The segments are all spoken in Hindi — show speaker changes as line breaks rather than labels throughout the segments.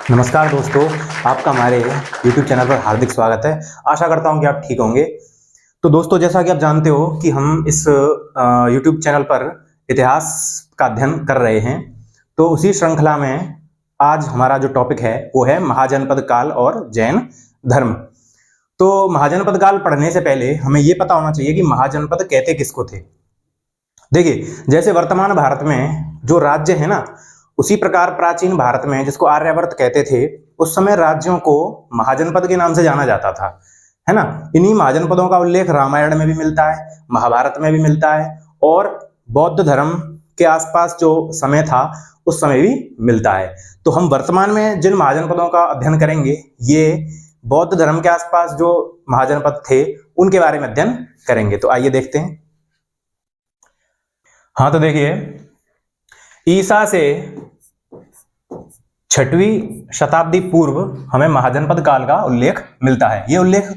नमस्कार दोस्तों, आपका हमारे YouTube चैनल पर हार्दिक स्वागत है। आशा करता हूं कि आप ठीक होंगे। तो दोस्तों, जैसा कि आप जानते हो कि हम इस YouTube चैनल पर इतिहास का अध्ययन कर रहे हैं। तो उसी श्रृंखला में आज हमारा जो टॉपिक है वो है महाजनपद काल और जैन धर्म। तो महाजनपद काल पढ़ने से पहले हमें ये पता होना चाहिए कि महाजनपद कहते किसको थे। देखिए, जैसे वर्तमान भारत में जो राज्य है ना, उसी प्रकार प्राचीन भारत में, जिसको आर्यावर्त कहते थे, उस समय राज्यों को महाजनपद के नाम से जाना जाता था, है ना। इन्हीं महाजनपदों का उल्लेख रामायण में भी मिलता है, महाभारत में भी मिलता है, और बौद्ध धर्म के आसपास जो समय था उस समय भी मिलता है। तो हम वर्तमान में जिन महाजनपदों का अध्ययन करेंगे, ये बौद्ध धर्म के आसपास जो महाजनपद थे उनके बारे में अध्ययन करेंगे। तो आइए देखते हैं। हाँ, तो देखिए, ईसा से 6वीं शताब्दी पूर्व हमें महाजनपद काल का उल्लेख मिलता है। ये उल्लेख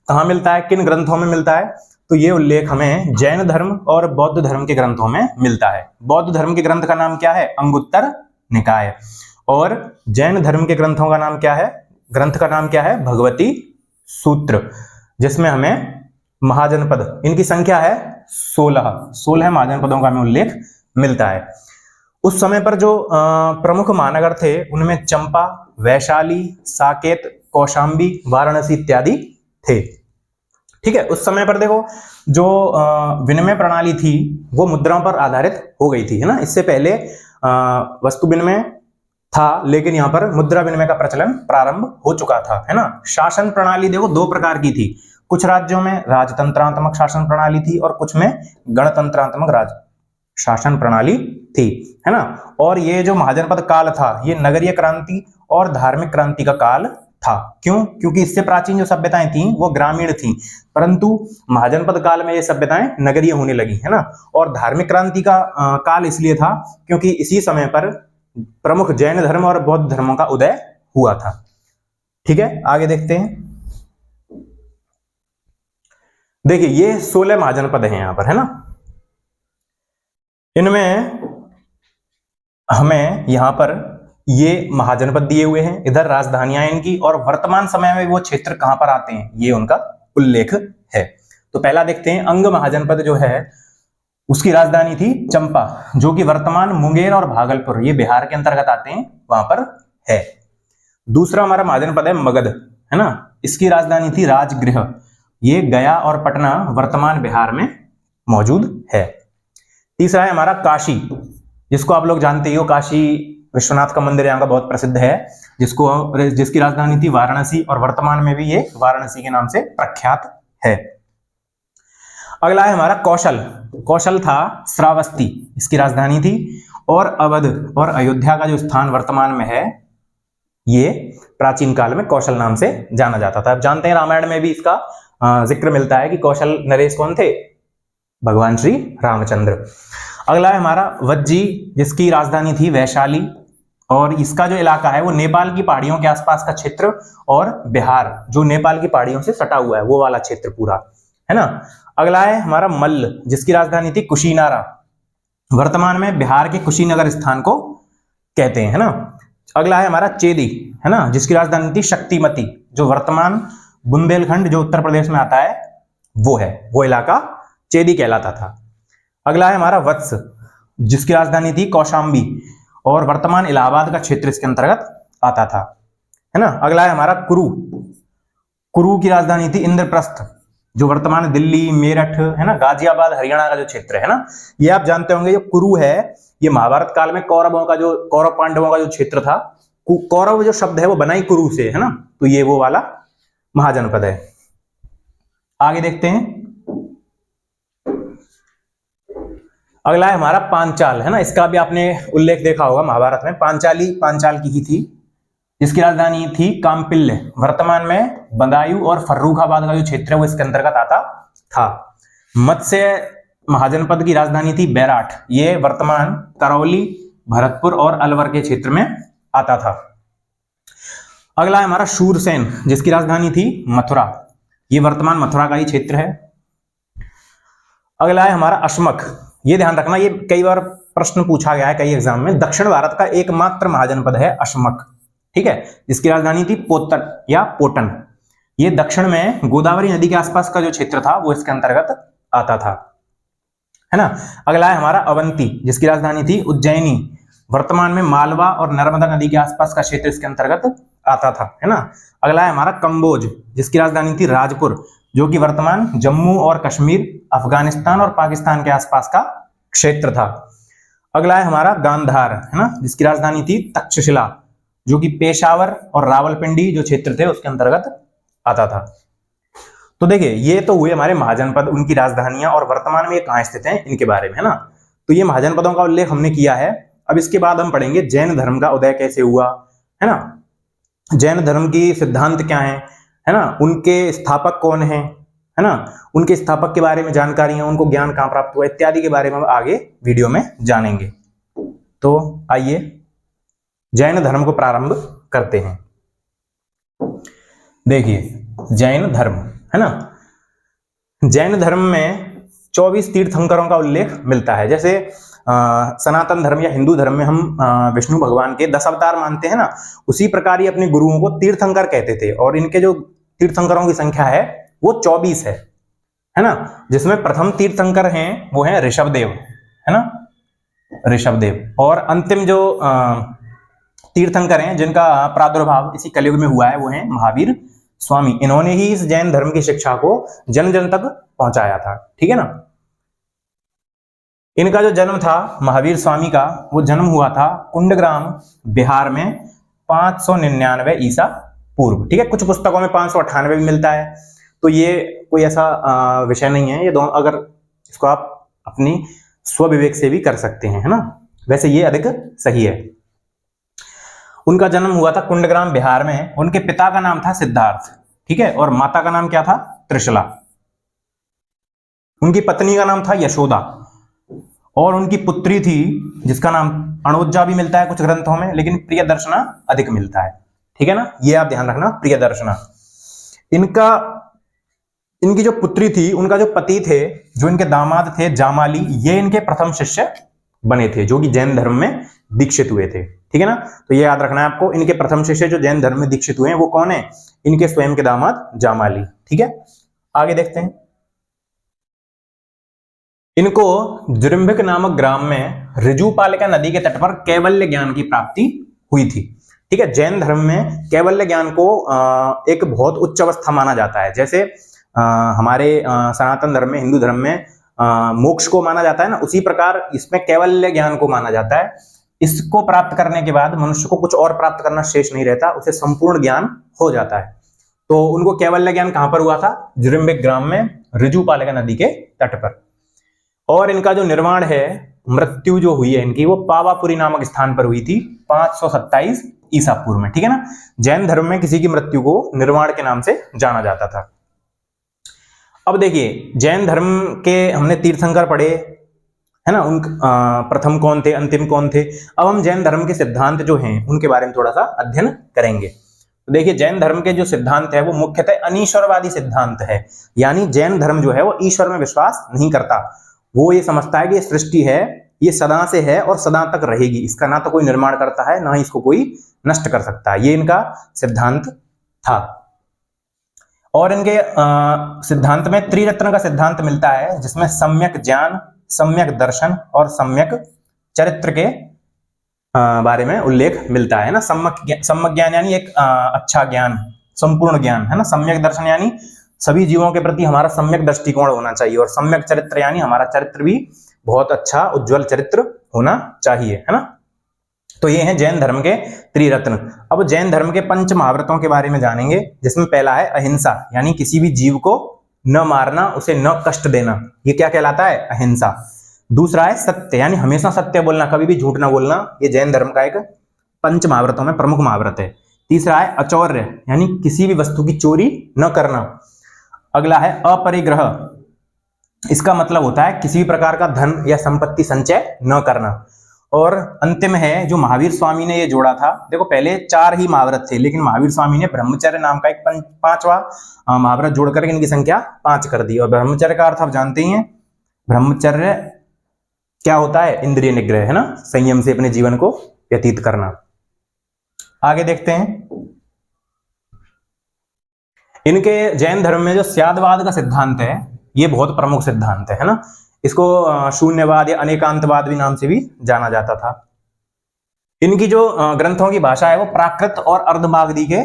कहाँ मिलता है, किन ग्रंथों में मिलता है? तो ये उल्लेख हमें जैन धर्म और बौद्ध धर्म के ग्रंथों में मिलता है। बौद्ध धर्म के ग्रंथ का नाम क्या है? अंगुत्तर निकाय। और जैन धर्म के ग्रंथों का नाम क्या है? ग्रंथ का नाम क्या है? भगवती सूत्र, जिसमें हमें महाजनपद, इनकी संख्या है 16 महाजनपदों का हमें उल्लेख मिलता है। उस समय पर जो प्रमुख महानगर थे उनमें चंपा, वैशाली, साकेत, कौशांबी, वाराणसी इत्यादि थे। ठीक है। उस समय पर देखो, जो विनिमय प्रणाली थी वो मुद्राओं पर आधारित हो गई थी, है ना। इससे पहले वस्तु विनिमय था, लेकिन यहाँ पर मुद्रा विनिमय का प्रचलन प्रारंभ हो चुका था, है ना। शासन प्रणाली देखो दो प्रकार की थी। कुछ राज्यों में राजतंत्रात्मक शासन प्रणाली थी और कुछ में गणतंत्रात्मक राज शासन प्रणाली थी, है ना। और ये जो महाजनपद काल था, ये नगरीय क्रांति और धार्मिक क्रांति का काल था। क्यों? क्योंकि इससे प्राचीन जो सभ्यताएं थी वो ग्रामीण थी, परंतु महाजनपद काल में ये सभ्यताएं नगरीय होने लगी, है ना। और धार्मिक क्रांति का काल इसलिए था क्योंकि इसी समय पर प्रमुख जैन धर्म और बौद्ध धर्मों का उदय हुआ था। ठीक है, आगे देखते हैं। देखिए, ये 16 महाजनपद हैं यहाँ पर, है ना। इनमें हमें यहाँ पर ये महाजनपद दिए हुए हैं, इधर राजधानियां इनकी, और वर्तमान समय में वो क्षेत्र कहां पर आते हैं ये उनका उल्लेख है। तो पहला देखते हैं, अंग महाजनपद जो है उसकी राजधानी थी चंपा, जो कि वर्तमान मुंगेर और भागलपुर, ये बिहार के अंतर्गत आते हैं, वहां पर है। दूसरा हमारा महाजनपद है मगध, है ना। इसकी राजधानी थी राजगृह, ये गया और पटना वर्तमान बिहार में मौजूद है। तीसरा है हमारा काशी, जिसको आप लोग जानते हो, काशी विश्वनाथ का मंदिर यहाँ का बहुत प्रसिद्ध है, जिसकी राजधानी थी वाराणसी, और वर्तमान में भी ये वाराणसी के नाम से प्रख्यात है। अगला है हमारा कौशल। कौशल था श्रावस्ती, इसकी राजधानी थी। और अवध और अयोध्या का जो स्थान वर्तमान में है, ये प्राचीन काल में कौशल नाम से जाना जाता था। आप जानते हैं रामायण में भी इसका जिक्र मिलता है कि कौशल नरेश कौन थे? भगवान श्री रामचंद्र। अगला है हमारा वज्जी, जिसकी राजधानी थी वैशाली, और इसका जो इलाका है वो नेपाल की पहाड़ियों के आसपास का क्षेत्र और बिहार, जो नेपाल की पहाड़ियों से सटा हुआ है, वो वाला क्षेत्र पूरा, है ना। अगला है हमारा मल्ल, जिसकी राजधानी थी कुशीनारा, वर्तमान में बिहार के कुशीनगर स्थान को कहते हैं, है ना। अगला है हमारा चेदी, है ना, जिसकी राजधानी थी शक्तिमती, जो वर्तमान बुंदेलखंड जो उत्तर प्रदेश में आता है वो है, वो इलाका चेदी कहलाता था। अगला है हमारा वत्स, जिसकी राजधानी थी कौशांबी, और वर्तमान इलाहाबाद का क्षेत्र इसके अंतर्गत आता था, है ना। अगला है हमारा कुरु। कुरु की राजधानी थी इंद्रप्रस्थ, जो वर्तमान दिल्ली, मेरठ, है ना, गाजियाबाद, हरियाणा का जो क्षेत्र है ना। ये आप जानते होंगे, जो कुरु है ये महाभारत काल में कौरव पांडवों का जो क्षेत्र था, कौरव जो शब्द है वो बना ही कुरु से, है ना। तो ये वो वाला महाजनपद है। आगे देखते हैं। अगला है हमारा पांचाल, है ना। इसका भी आपने उल्लेख देखा होगा महाभारत में। पांचाल की ही थी, जिसकी राजधानी थी काम्पिल्य, वर्तमान में बदायूं और फर्रुखाबाद का जो क्षेत्र है वो इसके अंतर्गत आता था। मत्स्य महाजनपद की राजधानी थी बैराठ, ये वर्तमान करौली, भरतपुर और अलवर के क्षेत्र में आता था। अगला है हमारा शूरसेन, जिसकी राजधानी थी मथुरा, ये वर्तमान मथुरा का ही क्षेत्र है। अगला है हमारा अश्मक, ये ध्यान रखना, ये कई बार प्रश्न पूछा गया है कई एग्जाम में। दक्षिण भारत का एकमात्र महाजनपद है अश्मक, ठीक है, जिसकी राजधानी थी पोतन या पोटन। ये दक्षिण में गोदावरी नदी के आसपास का जो क्षेत्र था वो इसके अंतर्गत आता था, है ना। अगला है हमारा अवंती, जिसकी राजधानी थी उज्जैनी। वर्तमान में मालवा और नर्मदा नदी के आसपास का क्षेत्र इसके अंतर्गत आता था, है ना। अगला है हमारा कंबोज, जिसकी राजधानी थी राजपुर, जो कि वर्तमान जम्मू और कश्मीर, अफगानिस्तान और पाकिस्तान के आसपास का क्षेत्र था। अगला है हमारा गांधार, है ना, जिसकी राजधानी थी तक्षशिला, जो कि पेशावर और रावलपिंडी जो क्षेत्र थे उसके अंतर्गत आता था। तो देखिए ये तो हुए हमारे महाजनपद, उनकी राजधानियां और वर्तमान में ये कहां स्थित हैं इनके बारे में, है ना। तो ये महाजनपदों का उल्लेख हमने किया है। अब इसके बाद हम पढ़ेंगे जैन धर्म का उदय कैसे हुआ, है ना। जैन धर्म की सिद्धांत क्या है ना, उनके स्थापक कौन है ना, उनके स्थापक के बारे में जानकारियां, उनको ज्ञान कहां प्राप्त हुआ इत्यादि के बारे में हम आगे वीडियो में जानेंगे। तो आइए जैन धर्म को प्रारंभ करते हैं। देखिए जैन धर्म, है ना, जैन धर्म में 24 तीर्थंकरों का उल्लेख मिलता है। जैसे सनातन धर्म या हिंदू धर्म में हम विष्णु भगवान के 10 अवतार मानते हैं ना, उसी प्रकार ये अपने गुरुओं को तीर्थंकर कहते थे। और इनके जो तीर्थंकरों की संख्या है वो 24 है ना, जिसमें प्रथम तीर्थंकर हैं वो हैं ऋषभदेव, है ना, ऋषभदेव। और अंतिम जो तीर्थंकर हैं जिनका प्रादुर्भाव इसी कलयुग में हुआ है वो हैं महावीर स्वामी। इन्होंने ही इस जैन धर्म की शिक्षा को जन जन तक पहुंचाया था, ठीक है ना। इनका जो जन्म था महावीर स्वामी का, वो जन्म हुआ था कुंडग्राम बिहार में 599 ईसा पूर्व, ठीक है। कुछ पुस्तकों में 598 भी मिलता है, तो ये कोई ऐसा विषय नहीं है। ये दोनों अगर इसको आप अपनी स्वविवेक से भी कर सकते हैं, है ना, वैसे ये अधिक सही है। उनका जन्म हुआ था कुंडग्राम बिहार में। उनके पिता का नाम था सिद्धार्थ, ठीक है, और माता का नाम क्या था, त्रिशला। उनकी पत्नी का नाम था यशोदा, और उनकी पुत्री थी जिसका नाम अणोजा भी मिलता है कुछ ग्रंथों में, लेकिन प्रियदर्शना अधिक मिलता है, ठीक है ना, ये आप ध्यान रखना, प्रियदर्शना। इनकी जो पुत्री थी, उनका जो पति थे, जो इनके दामाद थे जामाली, ये इनके प्रथम शिष्य बने थे, जो कि जैन धर्म में दीक्षित हुए थे, ठीक है ना। तो ये याद रखना है आपको, इनके प्रथम शिष्य जो जैन धर्म में दीक्षित हुए हैं वो कौन है, इनके स्वयं के दामाद जामाली, ठीक है। आगे देखते हैं। इनको जृंभिक नामक ग्राम में ऋजुपालिका नदी के तट पर कैवल्य ज्ञान की प्राप्ति हुई थी, ठीक है। जैन धर्म में कैवल्य ज्ञान को एक बहुत उच्च अवस्था माना जाता है। जैसे हमारे सनातन धर्म में, हिंदू धर्म में मोक्ष को माना जाता है ना, उसी प्रकार इसमें कैवल्य ज्ञान को माना जाता है। इसको प्राप्त करने के बाद मनुष्य को कुछ और प्राप्त करना शेष नहीं रहता, उसे संपूर्ण ज्ञान हो जाता है। तो उनको कैवल्य ज्ञान कहां पर हुआ था, जृंभिक ग्राम में ऋजुपालिका नदी के तट पर। और इनका जो निर्वाण है, मृत्यु जो हुई है इनकी, वो पावापुरी नामक स्थान पर हुई थी 527 ईसा पूर्व में, ठीक है ना। जैन धर्म में किसी की मृत्यु को निर्वाण के नाम से जाना जाता था। अब देखिए जैन धर्म के हमने तीर्थंकर पढ़े, है ना, उन प्रथम कौन थे, अंतिम कौन थे। अब हम जैन धर्म के सिद्धांत जो हैं उनके बारे में थोड़ा सा अध्ययन करेंगे। तो देखिए जैन धर्म के जो सिद्धांत है वो मुख्यतः अनीश्वरवादी सिद्धांत है। यानी जैन धर्म जो है वो ईश्वर में विश्वास नहीं करता। वो ये समझता है कि ये सृष्टि है, ये सदा से है और सदा तक रहेगी, इसका ना तो कोई निर्माण करता है ना ही इसको कोई नष्ट कर सकता है। ये इनका सिद्धांत था। और इनके सिद्धांत में त्रिरत्न का सिद्धांत मिलता है, जिसमें सम्यक ज्ञान, सम्यक दर्शन और सम्यक चरित्र के बारे में उल्लेख मिलता है ना। सम्यक ज्ञान यानी एक अच्छा ज्ञान, संपूर्ण ज्ञान, है ना। सम्यक दर्शन यानी सभी जीवों के प्रति हमारा सम्यक दृष्टिकोण होना चाहिए, और सम्यक चरित्र यानी हमारा चरित्र भी बहुत अच्छा उज्जवल चरित्र होना चाहिए, है ना। तो ये हैं जैन धर्म के त्रिरत्न। अब जैन धर्म के पंच महाव्रतों के बारे में जानेंगे, जिसमें पहला है अहिंसा, यानी किसी भी जीव को न मारना, उसे न कष्ट देना, ये क्या कहलाता है, अहिंसा। दूसरा है सत्य, यानी हमेशा सत्य बोलना, कभी भी झूठ ना बोलना, ये जैन धर्म का एक पंच महाव्रतों में प्रमुख महाव्रत है। तीसरा है अचौर्य, यानी किसी भी वस्तु की चोरी न करना। अगला है अपरिग्रह, इसका मतलब होता है किसी भी प्रकार का धन या संपत्ति संचय न करना। और अंतिम है जो महावीर स्वामी ने ये जोड़ा था, देखो पहले 4 ही महाव्रत थे, लेकिन महावीर स्वामी ने ब्रह्मचर्य नाम का एक 5वां महाव्रत जोड़कर इनकी संख्या 5 कर दी। और ब्रह्मचर्य का अर्थ आप जानते ही हैं, ब्रह्मचर्य क्या होता है, इंद्रिय निग्रह, है ना, संयम से अपने जीवन को व्यतीत करना। आगे देखते हैं, इनके जैन धर्म में जो स्यादवाद का सिद्धांत है, ये बहुत प्रमुख सिद्धांत है ना। इसको शून्यवाद या अनेकांतवाद भी नाम से भी जाना जाता था। इनकी जो ग्रंथों की भाषा है वो प्राकृत और अर्धमागधी के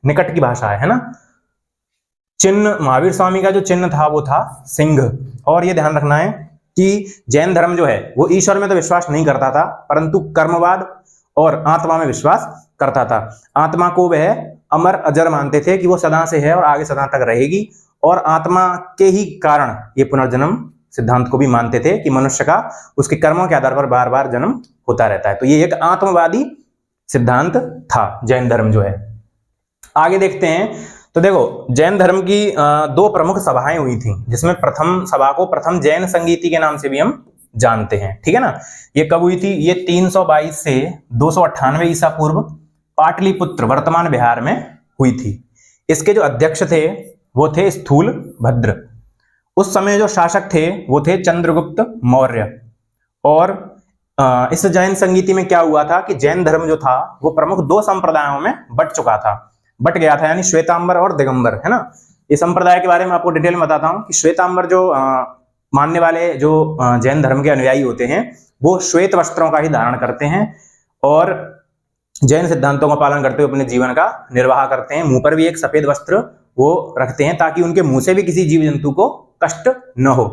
निकट की भाषा है ना। चिन्ह, महावीर स्वामी का जो चिन्ह था वो था सिंह। और ये ध्यान रखना है कि जैन धर्म जो है वो ईश्वर में तो विश्वास नहीं करता था, परंतु कर्मवाद और आत्मा में विश्वास करता था। आत्मा को वह अमर अजर मानते थे कि वो सदा से है और आगे सदा तक रहेगी, और आत्मा के ही कारण ये पुनर्जन्म सिद्धांत को भी मानते थे कि मनुष्य का उसके कर्मों के आधार पर बार बार जन्म होता रहता है। तो ये एक आत्मवादी सिद्धांत था जैन धर्म जो है। आगे देखते हैं, तो देखो जैन धर्म की दो प्रमुख सभाएं हुई थी, जिसमें प्रथम सभा को प्रथम जैन संगीति के नाम से भी हम जानते हैं, ठीक है ना। ये कब हुई थी? ये 322 से 298 ईसा पूर्व पाटलिपुत्र वर्तमान बिहार में हुई थी। इसके जो अध्यक्ष थे वो थे स्थूल भद्र। उस समय जो शासक थे वो थे चंद्रगुप्त मौर्य। और इस जैन संगीति में क्या हुआ था कि जैन धर्म जो था वो प्रमुख दो संप्रदायों में बट गया था, यानी श्वेतांबर और दिगंबर, है ना। इस संप्रदाय के बारे में आपको डिटेल में बताता हूं कि श्वेतांबर जो मानने वाले जो जैन धर्म के अनुयायी होते हैं वो श्वेत वस्त्रों का ही धारण करते हैं और जैन सिद्धांतों का पालन करते हुए अपने जीवन का निर्वाह करते हैं। मुंह पर भी एक सफेद वस्त्र वो रखते हैं ताकि उनके मुंह से भी किसी जीव जंतु को कष्ट न हो।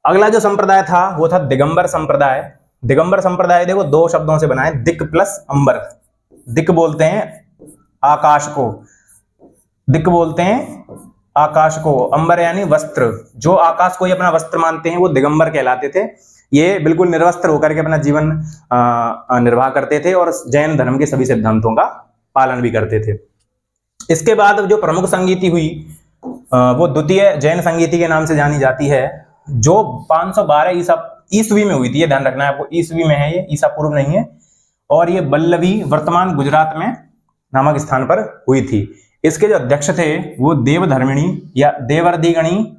अगला जो संप्रदाय था वो था दिगंबर संप्रदाय। दिगंबर संप्रदाय देखो दो शब्दों से बना है, दिक प्लस अंबर। दिक बोलते हैं आकाश को, दिक बोलते हैं आकाश को, अंबर यानी वस्त्र। जो आकाश को ही अपना वस्त्र मानते हैं वो दिगंबर कहलाते थे। ये बिल्कुल निर्वस्त्र होकर के अपना जीवन निर्वाह करते थे और जैन धर्म के सभी सिद्धांतों का पालन भी करते थे। इसके बाद जो प्रमुख संगीति हुई वो द्वितीय जैन संगीति के नाम से जानी जाती है, जो 512 ईस्वी में हुई थी। ये ध्यान रखना है आपको, ईस्वी में है, ये ईसा पूर्व नहीं है। और ये बल्लभी वर्तमान गुजरात में नामक स्थान पर हुई थी। इसके जो अध्यक्ष थे वो देवधर्मिणी या देवर्दिगणी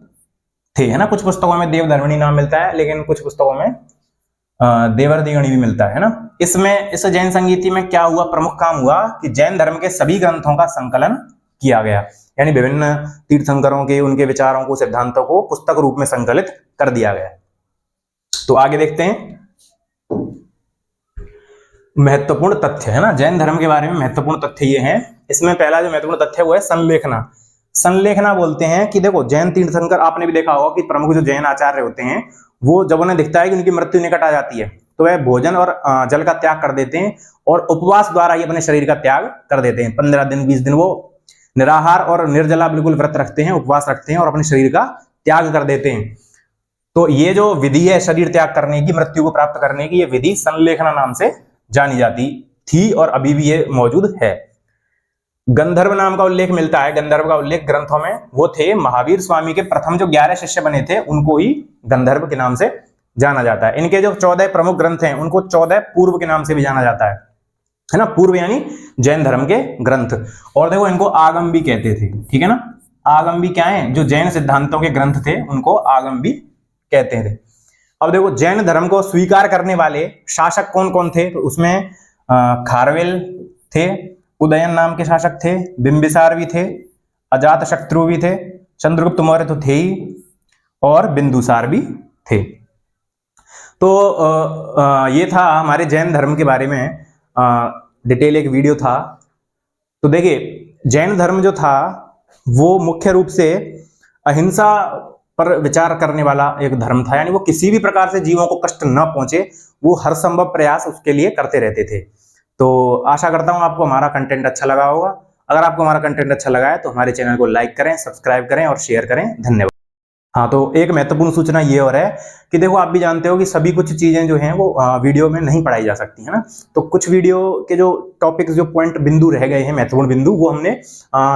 थे, है ना। कुछ पुस्तकों में देवधर्मिणी नाम मिलता है, लेकिन कुछ पुस्तकों में देवर्दिगणी भी मिलता है ना। इसमें इस जैन संगीति में क्या हुआ, प्रमुख काम हुआ कि जैन धर्म के सभी ग्रंथों का संकलन किया गया, यानी विभिन्न तीर्थंकरों के उनके विचारों को, सिद्धांतों को पुस्तक रूप में संकलित कर दिया गया। तो आगे देखते हैं, महत्वपूर्ण तथ्य, है ना। जैन धर्म के बारे में महत्वपूर्ण तथ्य ये हैं। इसमें पहला जो महत्वपूर्ण तथ्य वो है संलेखना। संलेखना बोलते हैं कि देखो जैन तीर्थंकर, आपने भी देखा होगा कि प्रमुख जो जैन आचार्य होते हैं वो जब उन्हें दिखता है कि उनकी मृत्यु निकट आ जाती है तो वह भोजन और जल का त्याग कर देते हैं और उपवास द्वारा ही अपने शरीर का त्याग कर देते हैं। 15 दिन 20 दिन वो निराहार और निर्जला बिल्कुल व्रत रखते हैं, उपवास रखते हैं और अपने शरीर का त्याग कर देते हैं। तो ये जो विधि है शरीर त्याग करने की, मृत्यु को प्राप्त करने की, ये विधि संलेखना नाम से जानी जाती थी और अभी भी ये मौजूद है। गंधर्व नाम का उल्लेख मिलता है, गंधर्व का उल्लेख ग्रंथों में। वो थे महावीर स्वामी के प्रथम जो 11 शिष्य बने थे, उनको ही गंधर्व के नाम से जाना जाता है। इनके जो 14 प्रमुख ग्रंथ हैं उनको 14 पूर्व के नाम से भी जाना जाता है ना। पूर्व यानी जैन धर्म के ग्रंथ। और देखो इनको आगम भी कहते थे, ठीक है ना। आगम भी क्या है, जो जैन सिद्धांतों के ग्रंथ थे उनको आगम भी कहते थे। अब देखो जैन धर्म को स्वीकार करने वाले शासक कौन कौन थे, तो उसमें खारवेल थे, उदयन नाम के शासक थे, बिंबिसार भी थे, अजातशत्रु भी थे, चंद्रगुप्त मौर्य तो थे ही, और बिंदुसार भी थे। तो ये था हमारे जैन धर्म के बारे में डिटेल एक वीडियो था। तो देखिए जैन धर्म जो था वो मुख्य रूप से अहिंसा पर विचार करने वाला एक धर्म था, यानी वो किसी भी प्रकार से जीवों को कष्ट न पहुंचे, वो हर संभव प्रयास उसके लिए करते रहते थे। तो आशा करता हूं आपको हमारा कंटेंट अच्छा लगा होगा। अगर आपको हमारा कंटेंट अच्छा लगा है तो हमारे चैनल को लाइक करें, सब्सक्राइब करें और शेयर करें। धन्यवाद। हाँ, तो एक महत्वपूर्ण सूचना ये और है कि देखो आप भी जानते हो कि सभी कुछ चीजें जो हैं वो वीडियो में नहीं पढ़ाई जा सकती है ना। तो कुछ वीडियो के जो टॉपिक्स, जो पॉइंट बिंदु रह गए हैं, महत्वपूर्ण बिंदु, वो हमने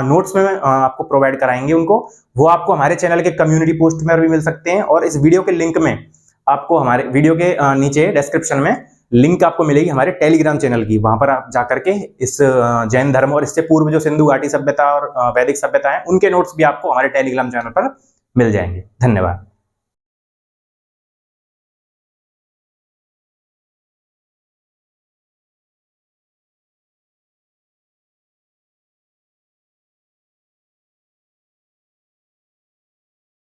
नोट्स में आपको प्रोवाइड कराएंगे उनको। वो आपको हमारे चैनल के कम्युनिटी पोस्ट में भी मिल सकते हैं और इस वीडियो के लिंक में आपको हमारे वीडियो के नीचे डिस्क्रिप्शन में लिंक आपको मिलेगी हमारे टेलीग्राम चैनल की। वहां पर आप जाकर के इस जैन धर्म और इससे पूर्व जो सिंधु घाटी सभ्यता और वैदिक सभ्यता है उनके नोट्स भी आपको हमारे टेलीग्राम चैनल पर मिल जाएंगे। धन्यवाद।